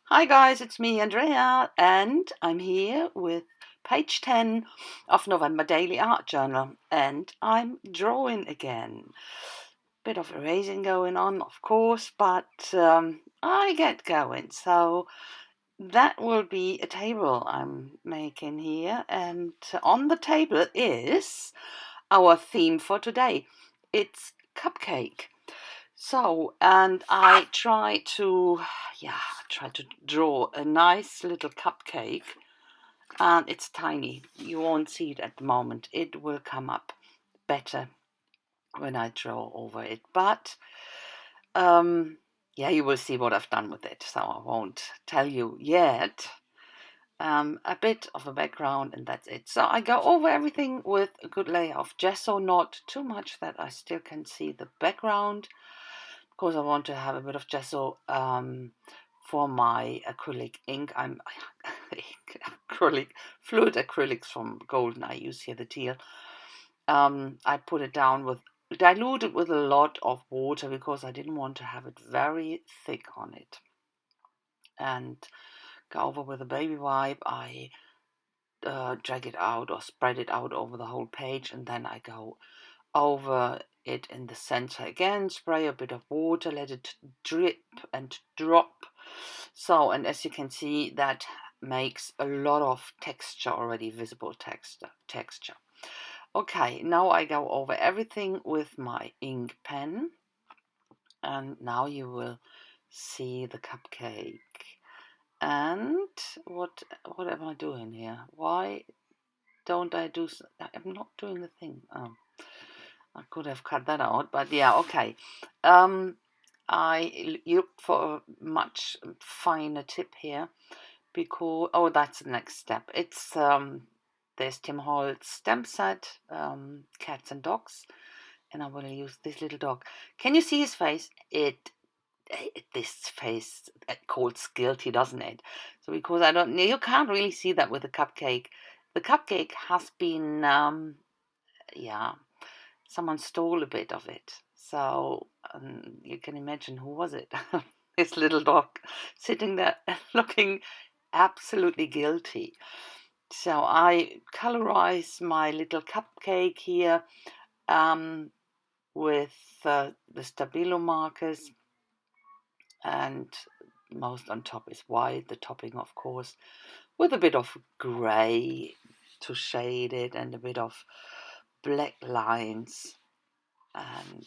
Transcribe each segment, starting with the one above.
Hi guys, it's me, Andrea, and I'm here with page 10 of November Daily Art Journal, and I'm drawing again. Bit of erasing going on, of course, but I get going. So that will be a table I'm making here, and on the table is our theme for today. It's cupcake. So, and I try to draw a nice little cupcake, and it's tiny. You won't see it at the moment. It will come up better when I draw over it. But, um, yeah, you will see what I've done with it. So I won't tell you yet. A bit of a background, and that's it. So I go over everything with a good layer of gesso, not too much that I still can see the background. Of course, I want to have a bit of gesso for my acrylic ink. I'm acrylic fluid acrylics from Golden. I use here the teal. I put it down with diluted with a lot of water because I didn't want to have it very thick on it. And go over with a baby wipe. I drag it out or spread it out over the whole page, and then I go over it in the center again, spray a bit of water, let it drip and drop. So, and as you can see, that makes a lot of texture already, visible texture. Okay, now I go over everything with my ink pen, and now you will see the cupcake. And what am I doing here? Why don't I do? I'm not doing the thing. Oh, I could have cut that out, but yeah, okay. I looked for a much finer tip here because that's the next step. It's there's Tim Holt's stamp set, cats and dogs, and I want to use this little dog. Can you see his face? This face calls guilty, doesn't it? So because I don't, you can't really see that with the cupcake. The cupcake has been, yeah, someone stole a bit of it. So you can imagine who was it? This little dog sitting there looking absolutely guilty. So I colorize my little cupcake here with the Stabilo markers, and most on top is white, the topping of course, with a bit of grey to shade it and a bit of black lines. And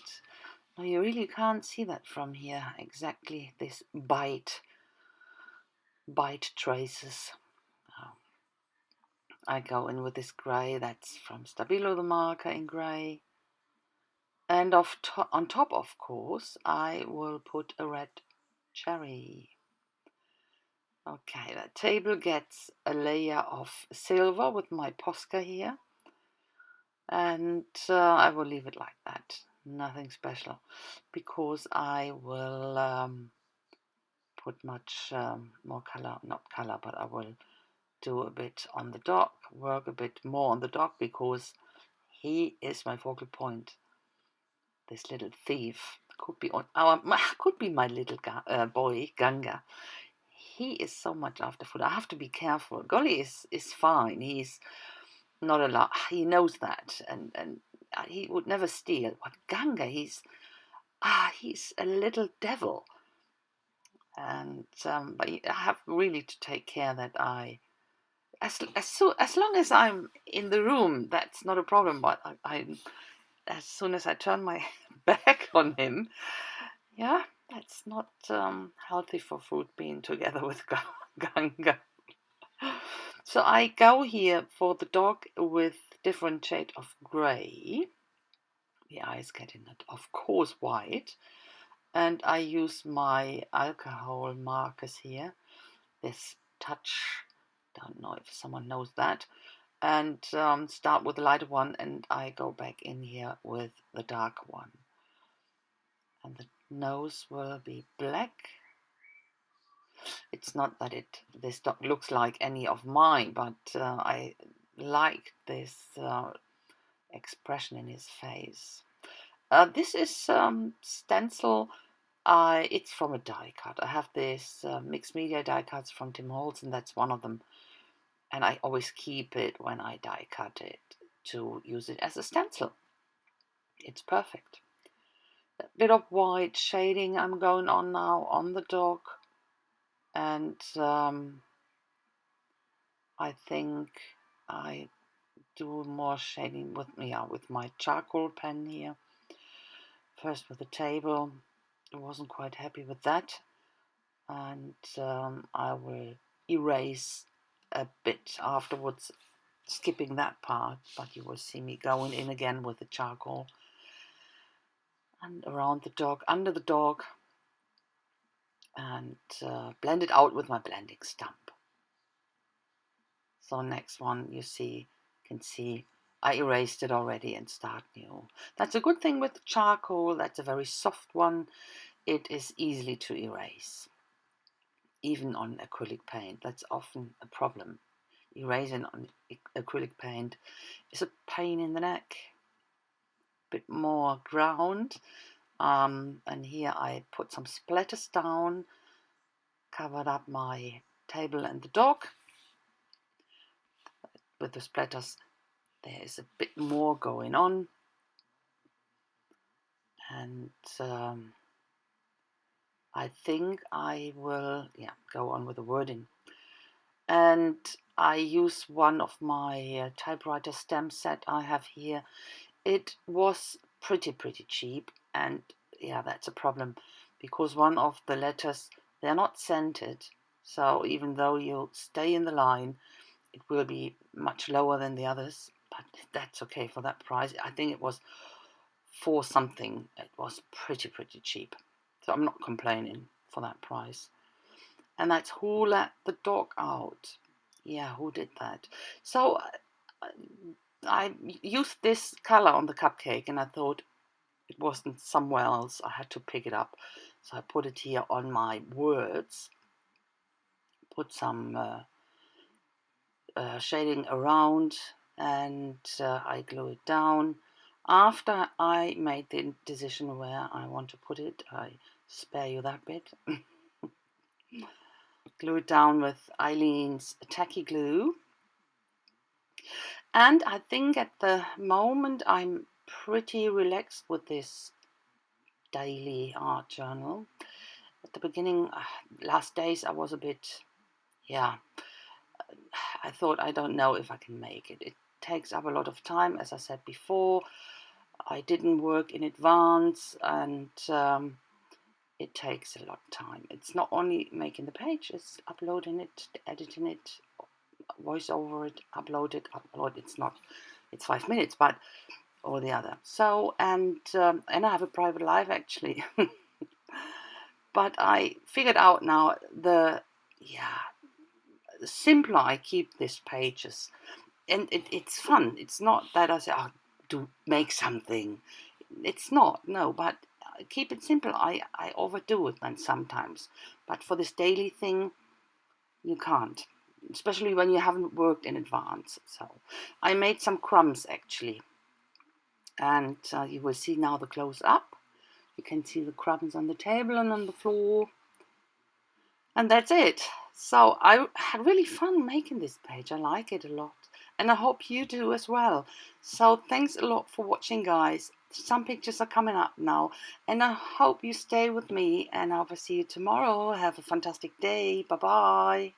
you really can't see that from here exactly, this bite traces. I go in with this grey, that's from Stabilo the marker in grey. And on top, of course, I will put a red cherry. Okay, that table gets a layer of silver with my Posca here. And I will leave it like that. Nothing special. Because I will put much more color, not color, but I will do a bit on the dog, work a bit more on the dog because he is my focal point. This little thief could be could be my little boy Ganga. He is so much after food. I have to be careful. Golly is fine. He's not a lot. He knows that, and he would never steal. But Ganga, he's a little devil, and but I have really to take care that as long as I'm in the room, that's not a problem. But I as soon as I turn my back on him, yeah, that's not healthy for food being together with Ganga. So I go here for the dog with different shade of grey. The eyes getting it, of course, white. And I use my alcohol markers here. This touch, don't know if someone knows that. And start with the lighter one, and I go back in here with the dark one. And the nose will be black. It's not that this dog looks like any of mine, but I like this expression in his face. This is stencil It's from a die cut. I have this mixed media die cuts from Tim Holtz, and that's one of them. And I always keep it when I die cut it to use it as a stencil. It's perfect. A bit of white shading I'm going on now on the dog, and I think I do more shading with my charcoal pen here. First with the table, I wasn't quite happy with that, and I will erase a bit afterwards, skipping that part, but you will see me going in again with the charcoal and around the dog, under the dog, and blend it out with my blending stump. So next one you can see I erased it already and start new. That's a good thing with charcoal. That's a very soft one. It is easily to erase, even on acrylic paint. That's often a problem. Erasing on acrylic paint is a pain in the neck. Bit more ground, and here I put some splatters down, covered up my table and the dog. With the splatters there is a bit more going on, and I think I will go on with the wording. And I use one of my typewriter stamp set I have here. It was pretty cheap, and that's a problem because one of the letters, they're not scented, so even though you stay in the line it will be much lower than the others, but that's okay for that price. I think it was for something. It was pretty cheap, so I'm not complaining for that price. And that's Who Let the Dog Out. Yeah, who did that? So I used this color on the cupcake, and I thought it wasn't somewhere else. I had to pick it up, so I put it here on my words. Put some shading around, and I glue it down. After I made the decision where I want to put it, I spare you that bit. Glue it down with Eileen's tacky glue. And I think at the moment I'm pretty relaxed with this daily art journal. At the beginning, last days, I was a bit, I thought, I don't know if I can make it. It takes up a lot of time, as I said before. I didn't work in advance, and it takes a lot of time. It's not only making the page, it's uploading it, editing it, voice over it, upload. It's 5 minutes, but or the other. So, and I have a private life actually. But I figured out now the simpler I keep these pages, and it's fun. It's not that I say, oh, do make something. It's not, no, but keep it simple. I overdo it then sometimes, but for this daily thing, you can't, especially when you haven't worked in advance. So I made some crumbs actually, and you will see now the close up. You can see the crumbs on the table and on the floor, and that's it. So I had really fun making this page. I like it a lot, and I hope you do as well. So thanks a lot for watching, guys. Some pictures are coming up now, and I hope you stay with me, and I will see you tomorrow. Have a fantastic day. Bye bye.